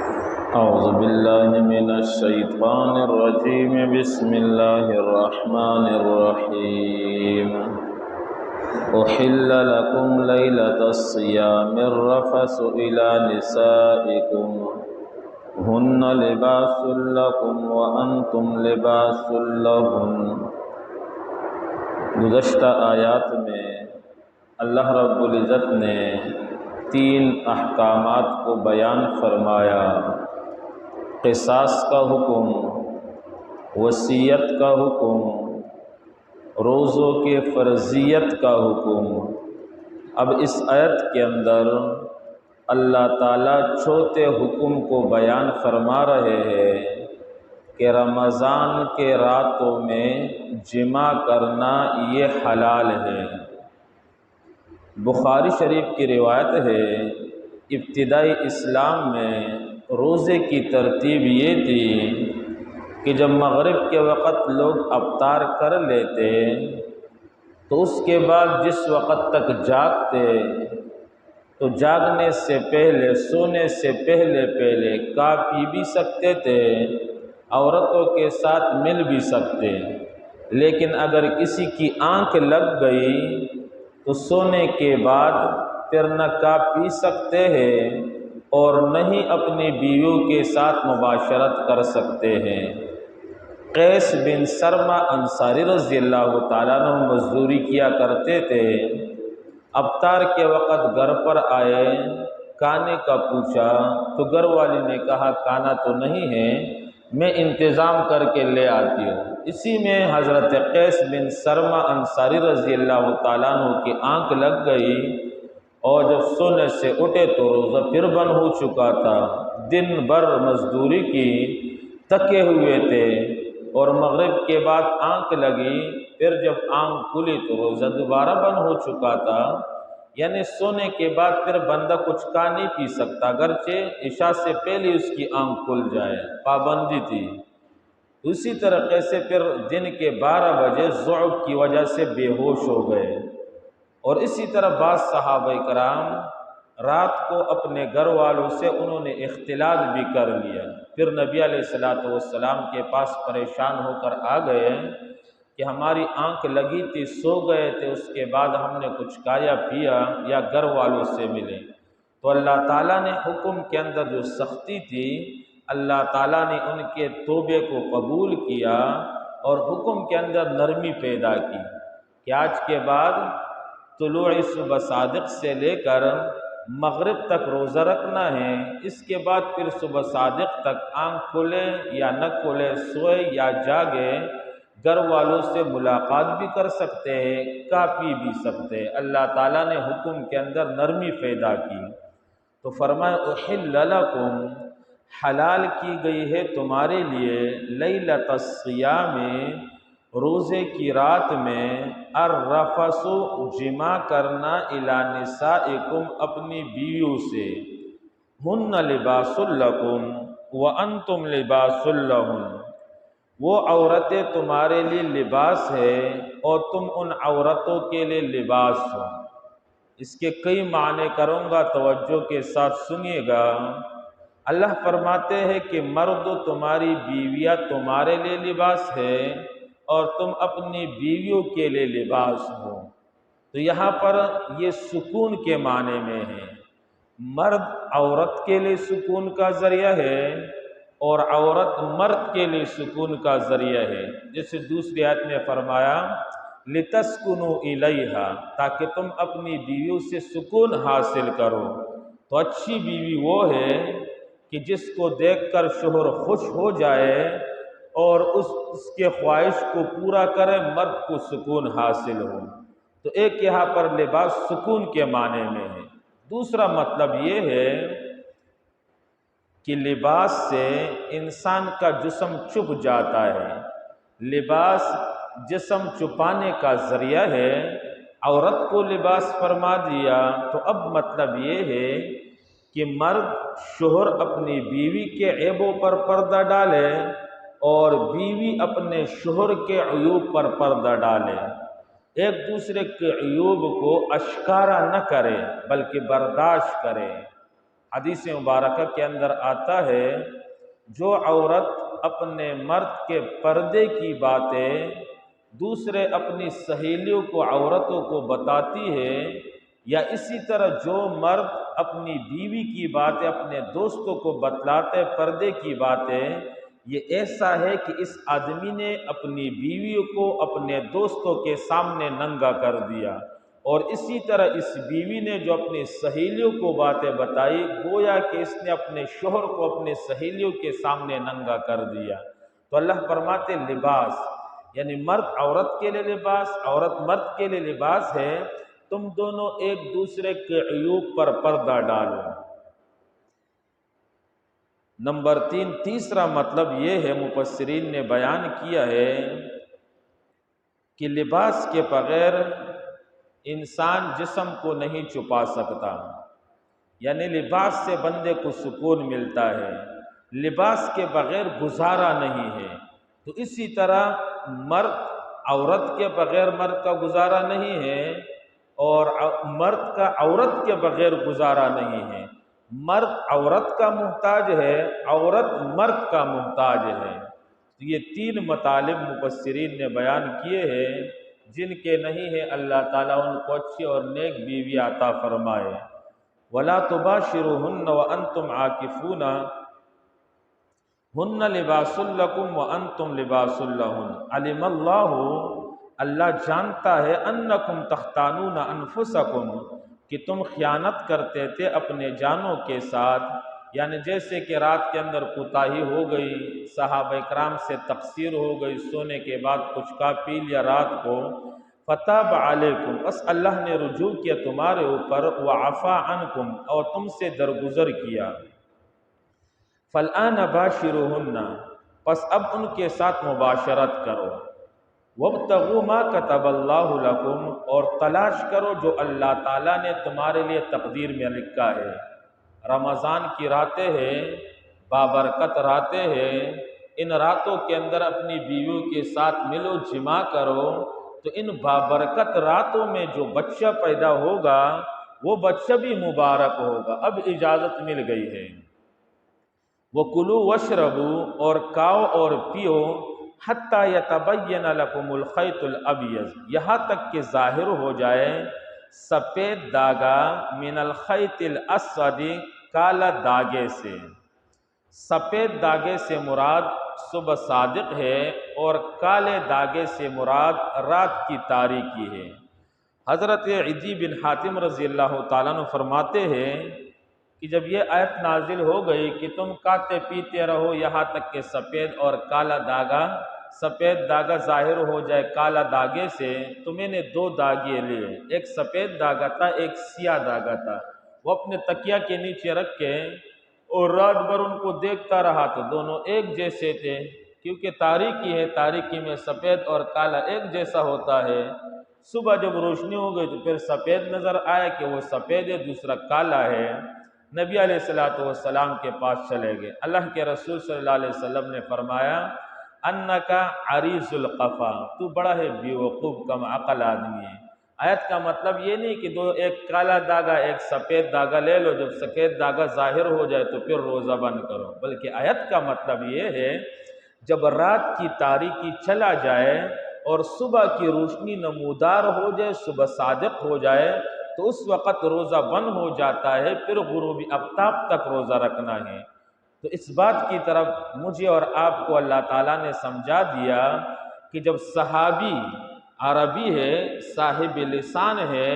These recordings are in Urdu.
اعوذ باللہ من الشیطان الرجیم بسم اللہ الرحمن الرحیم احل لکم لیلۃ الصیام الرفث الی نسائکم ہن لباس لکم وانتم لباس لہن۔ گزشتہ آیات میں اللہ رب العزت نے 3 احکامات کو بیان فرمایا: قصاص کا حکم، وصیت کا حکم، روزوں کے فرضیت کا حکم۔ اب اس آیت کے اندر اللہ تعالیٰ چوتھے حکم کو بیان فرما رہے ہیں کہ رمضان کے راتوں میں جمع کرنا یہ حلال ہے۔ بخاری شریف کی روایت ہے، ابتدائی اسلام میں روزے کی ترتیب یہ تھی کہ جب مغرب کے وقت لوگ افطار کر لیتے تو اس کے بعد جس وقت تک جاگتے تو جاگنے سے پہلے، سونے سے پہلے کھا پی بھی سکتے تھے، عورتوں کے ساتھ مل بھی سکتے، لیکن اگر کسی کی آنکھ لگ گئی تو سونے کے بعد پھر نہ کھا پی سکتے ہیں اور نہ ہی اپنی بیویوں کے ساتھ مباشرت کر سکتے ہیں۔ قیس بن سرمہ انصاری رضی اللہ تعالیٰ عنہ مزدوری کیا کرتے تھے۔ افطار کے وقت گھر پر آئے، کھانے کا پوچھا تو گھر والی نے کہا کھانا تو نہیں ہے، میں انتظام کر کے لے آتی ہوں۔ اسی میں حضرت قیس بن سرمہ انصاری رضی اللہ تعالیٰ عنہ کی آنکھ لگ گئی اور جب سونے سے اٹھے تو روزہ پھر بند ہو چکا تھا۔ دن بھر مزدوری کی، تھکے ہوئے تھے اور مغرب کے بعد آنکھ لگی، پھر جب آنکھ کھلی تو روزہ دوبارہ بند ہو چکا تھا۔ یعنی سونے کے بعد پھر بندہ کچھ کھا نہیں پی سکتا، اگرچہ عشاء سے پہلے اس کی آنکھ کھل جائے، پابندی تھی۔ اسی طریقے سے پھر دن کے 12 بجے ضعف کی وجہ سے بے ہوش ہو گئے۔ اور اسی طرح بعض صحابہ کرام رات کو اپنے گھر والوں سے انہوں نے اختلاط بھی کر لیا، پھر نبی علیہ السلام کے پاس پریشان ہو کر آ گئے کہ ہماری آنکھ لگی تھی، سو گئے تھے، اس کے بعد ہم نے کچھ کھایا پیا یا گھر والوں سے ملے۔ تو اللہ تعالیٰ نے حکم کے اندر جو سختی تھی، اللہ تعالیٰ نے ان کے توبے کو قبول کیا اور حکم کے اندر نرمی پیدا کی کہ آج کے بعد طلوع صبح صادق سے لے کر مغرب تک روزہ رکھنا ہے، اس کے بعد پھر صبح صادق تک آنکھ کھلے یا نہ کھلے، سوئے یا جاگے، گھر والوں سے ملاقات بھی کر سکتے ہیں، کھا پی بھی سکتے ہیں۔ اللہ تعالیٰ نے حکم کے اندر نرمی پیدا کی تو فرمایا احل لکم، حلال کی گئی ہے تمہارے لیے، لیلۃ الصیام، روزے کی رات میں، الرفث، جمع کرنا، الی نسائکم، اپنی بیویوں سے، ہن لباس لکم وانتم لباس لہن، وہ عورتیں تمہارے لیے لباس ہے اور تم ان عورتوں کے لیے لباس ہو۔ اس کے کئی معنی کروں گا، توجہ کے ساتھ سنیے گا۔ اللہ فرماتے ہیں کہ مرد تمہاری بیویاں تمہارے لیے لباس ہے اور تم اپنی بیویوں کے لیے لباس ہو۔ تو یہاں پر یہ سکون کے معنی میں ہے، مرد عورت کے لیے سکون کا ذریعہ ہے اور عورت مرد کے لیے سکون کا ذریعہ ہے۔ جیسے دوسری آیت میں فرمایا لِتَسْكُنُوا إِلَيْهَا، تاکہ تم اپنی بیویوں سے سکون حاصل کرو۔ تو اچھی بیوی وہ ہے کہ جس کو دیکھ کر شوہر خوش ہو جائے اور اس کے خواہش کو پورا کرے، مرد کو سکون حاصل ہو۔ تو ایک یہاں پر لباس سکون کے معنی میں ہے۔ دوسرا مطلب یہ ہے کہ لباس سے انسان کا جسم چھپ جاتا ہے، لباس جسم چھپانے کا ذریعہ ہے۔ عورت کو لباس فرما دیا تو اب مطلب یہ ہے کہ مرد، شوہر اپنی بیوی کے عیبوں پر پردہ ڈالے اور بیوی اپنے شوہر کے عیوب پر پردہ ڈالے، ایک دوسرے کے عیوب کو اشکارا نہ کرے بلکہ برداشت کرے۔ حدیث مبارکہ کے اندر آتا ہے جو عورت اپنے مرد کے پردے کی باتیں دوسرے اپنی سہیلیوں کو عورتوں کو بتاتی ہے، یا اسی طرح جو مرد اپنی بیوی کی باتیں اپنے دوستوں کو بتلاتے پردے کی باتیں، یہ ایسا ہے کہ اس آدمی نے اپنی بیویوں کو اپنے دوستوں کے سامنے ننگا کر دیا، اور اسی طرح اس بیوی نے جو اپنی سہیلیوں کو باتیں بتائی گویا کہ اس نے اپنے شوہر کو اپنے سہیلیوں کے سامنے ننگا کر دیا۔ تو اللہ فرماتے لباس، یعنی مرد عورت کے لیے لباس، عورت مرد کے لیے لباس ہے، تم دونوں ایک دوسرے کے عیوب پر پردہ ڈالو۔ نمبر 3، تیسرا مطلب یہ ہے مفسرین نے بیان کیا ہے کہ لباس کے بغیر انسان جسم کو نہیں چھپا سکتا، یعنی لباس سے بندے کو سکون ملتا ہے، لباس کے بغیر گزارا نہیں ہے۔ تو اسی طرح مرد عورت کے بغیر مرد کا گزارا نہیں ہے، اور مرد کا عورت کے بغیر گزارا نہیں ہے۔ مرد عورت کا محتاج ہے، عورت مرد کا محتاج ہے۔ یہ 3 مطالب مفسرین نے بیان کیے ہیں، جن کے نہیں ہے اللہ تعالیٰ ان کو اچھی اور نیک بیوی عطا فرمائے۔ وَلَا تُبَاشِرُوهُنَّ وَأَنْتُمْ عَاكِفُونَ ہن لباس لکم وانتم لباس لہن علم اللہ، اللہ جانتا ہے انکم تختانون انفسکم، کہ تم خیانت کرتے تھے اپنے جانوں کے ساتھ، یعنی جیسے کہ رات کے اندر کوتاہی ہو گئی، صحابہ کرام سے تقصیر ہو گئی، سونے کے بعد کچھ کھا پی لیا رات کو، فتاب علیکم، بس اللہ نے رجوع کیا تمہارے اوپر، وعفا عنکم، اور تم سے درگزر کیا، فالآن باشروہن، پس اب ان کے ساتھ مباشرت کرو، وابتغوا ما کتب اللہ لکم، اور تلاش کرو جو اللہ تعالیٰ نے تمہارے لیے تقدیر میں لکھا ہے۔ رمضان کی راتیں ہیں، بابرکت راتیں ہیں، ان راتوں کے اندر اپنی بیویوں کے ساتھ ملو جمع کرو، تو ان بابرکت راتوں میں جو بچہ پیدا ہوگا وہ بچہ بھی مبارک ہوگا۔ اب اجازت مل گئی ہے۔ وَكُلُوا وَاشْرَبُوا، اور کھاؤ اور پیو، حَتَّى يَتَبَيَّنَ لَكُمُ الْخَيْطُ الْأَبْيَضُ، یہاں تک کہ ظاہر ہو جائے سفید داغا، من الخیط الاسود، کالا داغے سے۔ سفید داغے سے مراد صبح صادق ہے، اور کالے داغے سے مراد رات کی تاریکی ہے۔ حضرت عدی بن حاتم رضی اللہ تعالیٰ عنہ فرماتے ہیں کہ جب یہ آیت نازل ہو گئی کہ تم کھاتے پیتے رہو یہاں تک کہ سفید اور کالا داغا، سفید داغا ظاہر ہو جائے کالا داغے سے، تو میں نے 2 داغے لیے، ایک سفید داغا تھا ایک سیاہ داغا تھا، وہ اپنے تکیہ کے نیچے رکھ کے اور رات بھر ان کو دیکھتا رہا، تو دونوں ایک جیسے تھے، کیونکہ تاریکی ہے، تاریکی میں سفید اور کالا ایک جیسا ہوتا ہے۔ صبح جب روشنی ہو گئی تو پھر سفید نظر آیا کہ وہ سفید ہے، دوسرا کالا ہے۔ نبی علیہ السلام کے پاس چلے گئے، اللہ کے رسول صلی اللہ علیہ وسلم نے فرمایا انکا عریض القفا، تو بڑا ہے بیوقوف کم عقل آدمی ہے۔ آیت کا مطلب یہ نہیں کہ ایک کالا داغا ایک سفید داغا لے لو، جب سفید داغا ظاہر ہو جائے تو پھر روزہ بند کرو، بلکہ آیت کا مطلب یہ ہے جب رات کی تاریکی چلا جائے اور صبح کی روشنی نمودار ہو جائے، صبح صادق ہو جائے، تو اس وقت روزہ بند ہو جاتا ہے، پھر غروب آفتاب تک روزہ رکھنا ہے۔ تو اس بات کی طرف مجھے اور آپ کو اللہ تعالیٰ نے سمجھا دیا کہ جب صحابی عربی ہے، صاحب لسان ہے،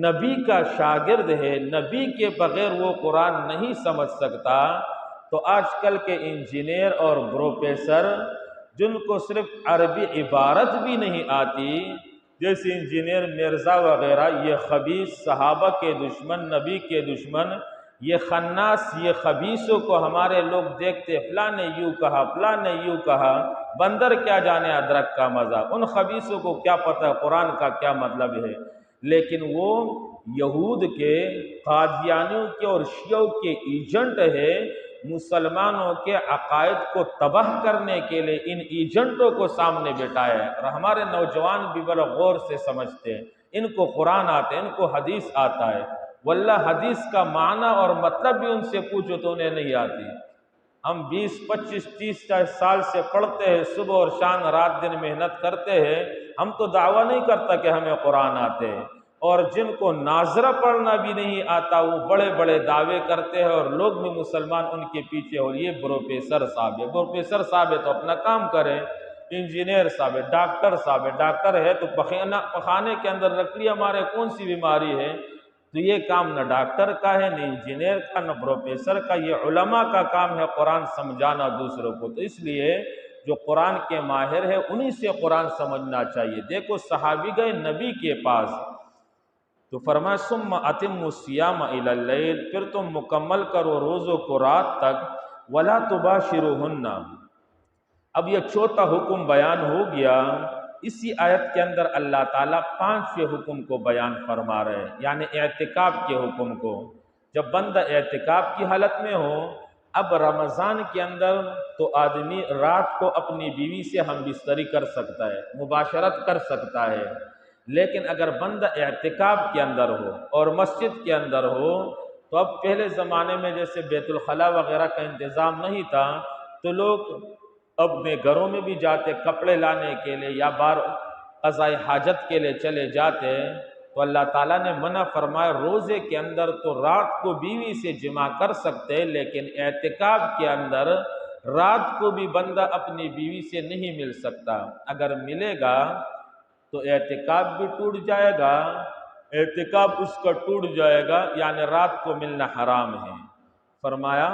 نبی کا شاگرد ہے، نبی کے بغیر وہ قرآن نہیں سمجھ سکتا، تو آج کل کے انجینئر اور پروفیسر جن کو صرف عربی عبارت بھی نہیں آتی، جیسے انجینئر مرزا وغیرہ، یہ خبیث، صحابہ کے دشمن، نبی کے دشمن، یہ خناس، یہ خبیثوں کو ہمارے لوگ دیکھتے، فلاں نے یوں کہا، فلاں نے یوں کہا، بندر کیا جانے ادرک کا مزہ، ان خبیثوں کو کیا پتہ قرآن کا کیا مطلب ہے۔ لیکن وہ یہود کے، قادیانیوں کے اور شیعوں کے ایجنٹ ہے، مسلمانوں کے عقائد کو تباہ کرنے کے لیے ان ایجنٹوں کو سامنے بٹھایا ہے، اور ہمارے نوجوان بھی بڑا غور سے سمجھتے ہیں، ان کو قرآن آتا ہے، ان کو حدیث آتا ہے، واللہ حدیث کا معنی اور مطلب بھی ان سے پوچھو تو انہیں نہیں آتی۔ ہم 20 25 30 سال سے پڑھتے ہیں، صبح اور شام رات دن محنت کرتے ہیں، ہم تو دعویٰ نہیں کرتا کہ ہمیں قرآن آتے ہیں، اور جن کو ناظرہ پڑھنا بھی نہیں آتا وہ بڑے بڑے دعوے کرتے ہیں، اور لوگ بھی مسلمان ان کے پیچھے، اور یہ پروفیسر صاحب ہے، پروفیسر صاحب ہے تو اپنا کام کریں، انجینئر صاحب ہے، ڈاکٹر صاحب ہے، ڈاکٹر ہے تو پخانے کے اندر لکڑی ہمارے کون سی بیماری ہے؟ تو یہ کام نہ ڈاکٹر کا ہے، نہ انجینئر کا، نہ پروفیسر کا، یہ علماء کا کام ہے قرآن سمجھانا دوسروں کو۔ تو اس لیے جو قرآن کے ماہر ہے انہی سے قرآن سمجھنا چاہیے۔ دیکھو صحابی گئے نبی کے پاس تو فرمایا ثم اتموا الصیام الی اللیل، پھر تم مکمل کرو روزوں کو رات تک، ولا تباشروہن۔ اب یہ چوتھا حکم بیان ہو گیا۔ اسی آیت کے اندر اللہ تعالیٰ 5 حکم کو بیان فرما رہے ہیں، یعنی اعتکاف کے حکم کو۔ جب بندہ اعتکاف کی حالت میں ہو، اب رمضان کے اندر تو آدمی رات کو اپنی بیوی سے ہم بستری کر سکتا ہے، مباشرت کر سکتا ہے، لیکن اگر بندہ اعتکاف کے اندر ہو اور مسجد کے اندر ہو تو اب پہلے زمانے میں جیسے بیت الخلاء وغیرہ کا انتظام نہیں تھا تو لوگ اپنے گھروں میں بھی جاتے کپڑے لانے کے لیے یا قضاء حاجت کے لیے چلے جاتے، تو اللہ تعالیٰ نے منع فرمایا روزے کے اندر تو رات کو بیوی سے جمع کر سکتے، لیکن اعتکاف کے اندر رات کو بھی بندہ اپنی بیوی سے نہیں مل سکتا۔ اگر ملے گا تو اعتکاف بھی ٹوٹ جائے گا، اعتکاف اس کا ٹوٹ جائے گا، یعنی رات کو ملنا حرام ہے۔ فرمایا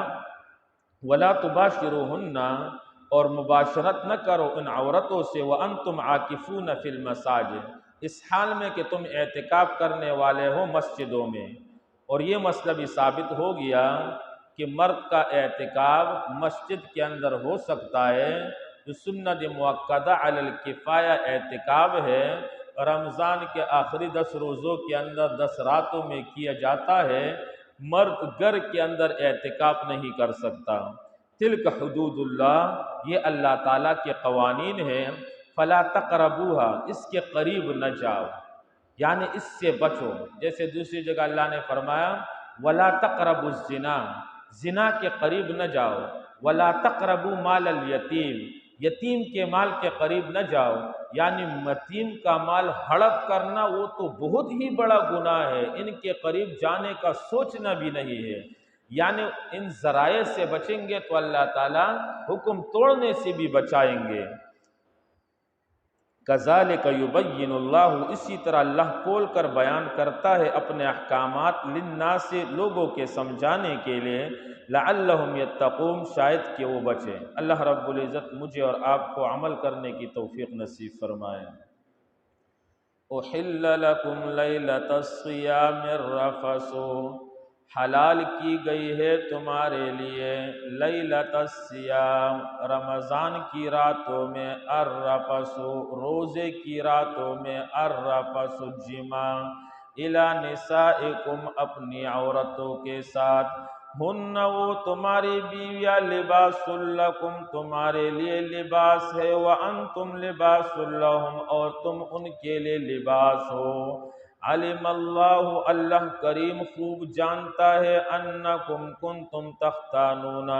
وَلَا تُبَاشِرُوهُنَّ، اور مباشرت نہ کرو ان عورتوں سے، وَأَنْتُمْ عَاكِفُونَ فِي الْمَسَاجِدِ، اس حال میں کہ تم اعتکاف کرنے والے ہو مسجدوں میں۔ اور یہ مسئلہ بھی ثابت ہو گیا کہ مرد کا اعتکاف مسجد کے اندر ہو سکتا ہے، جو سنت مؤکدہ علی الکفایہ اعتکاف ہے، رمضان کے آخری 10 روزوں کے اندر 10 راتوں میں کیا جاتا ہے، مرد گھر کے اندر اعتکاف نہیں کر سکتا۔ تلک حدود اللہ، یہ اللہ تعالیٰ کے قوانین ہیں، فلا تقربوها، اس کے قریب نہ جاؤ، یعنی اس سے بچو۔ جیسے دوسری جگہ اللہ نے فرمایا ولا تقربوا الزنا، زنا کے قریب نہ جاؤ، ولا تقربوا مال الیتیم، یتیم کے مال کے قریب نہ جاؤ، یعنی یتیم کا مال ہڑپ کرنا وہ تو بہت ہی بڑا گناہ ہے، ان کے قریب جانے کا سوچنا بھی نہیں ہے، یعنی ان ذرائع سے بچیں گے تو اللہ تعالیٰ حکم توڑنے سے بھی بچائیں گے۔ کذالک یبین اللہ، اسی طرح اللہ کھول کر بیان کرتا ہے اپنے احکامات للناس، لوگوں کے سمجھانے کے لیے، لعلہم یتقون، شاید کہ وہ بچیں۔ اللہ رب العزت مجھے اور آپ کو عمل کرنے کی توفیق نصیب فرمائے۔ احل لکم لیلۃ الصیام الرفث، حلال کی گئی ہے تمہارے لیے لیلۃ الصیام، رمضان کی راتوں میں، الرفث، روزے کی راتوں میں، الرفث، جمع، الی نسائکم، اپنی عورتوں کے ساتھ، ہن، وہ تمہاری بیویاں، لباس لکم، تمہارے لیے لباس ہے، وانتم لباس لہم، اور تم ان کے لیے لباس ہو۔ علم اللہ، اللہ کریم خوب جانتا ہے، انکم کنتم تختانون،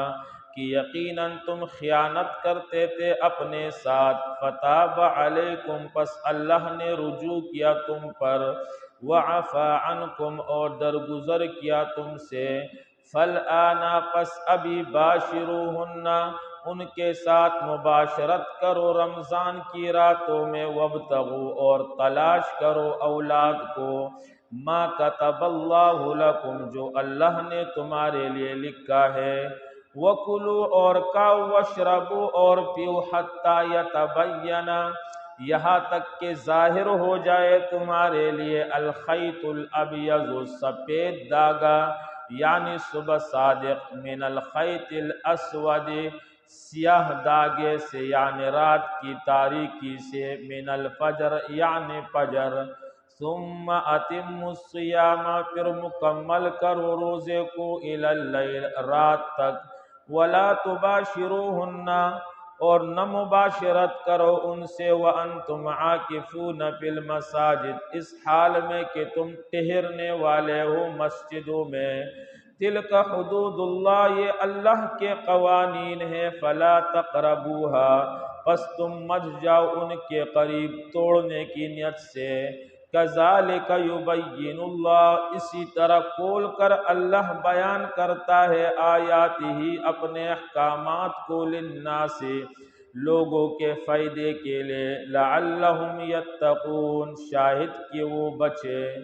کہ یقیناً تم خیانت کرتے تھے اپنے ساتھ، فتاب علیکم، پس اللہ نے رجوع کیا تم پر، وعفا عنکم، اور درگزر کیا تم سے، فالآن، پس ابھی، باشروہن، ان کے ساتھ مباشرت کرو رمضان کی راتوں میں، وابتغوا، اور تلاش کرو اولاد کو، ما کتب اللہ لکم، جو اللہ نے تمہارے لیے لکھا ہے، وَكُلُوا، اور کھاؤ، وَاشْرَبُوا، اور پیو، حَتَّى يَتَبَيَّنَ، یہاں تک کہ ظاہر ہو جائے تمہارے لیے، الخیط الابیض، سفید داغا، یعنی صبح صادق، من الخیط الاسود، سیاہ داغے سے، یعنی رات کی تاریکی سے، من الفجر، یعنی فجر، ثم اتموا الصیام، پھر مکمل کرو روزے کو، الی اللیل، رات تک، ولا تباشروہن، اور نہ مباشرت کرو ان سے وانتم عاکفون فی المساجد، اس حال میں کہ تم ٹہرنے والے ہو مسجدوں میں۔ تلک حدود اللہ، یہ اللہ کے قوانین ہیں، فلا تقربوها، پس تم مت جاؤ ان کے قریب توڑنے کی نیت سے۔ کذالک یبین اللہ، اسی طرح کھول کر اللہ بیان کرتا ہے آیاتہ، اپنے احکامات کو، للناس، لوگوں کے فائدے کے لیے، لعلہم یتقون، شاہد کہ وہ بچے۔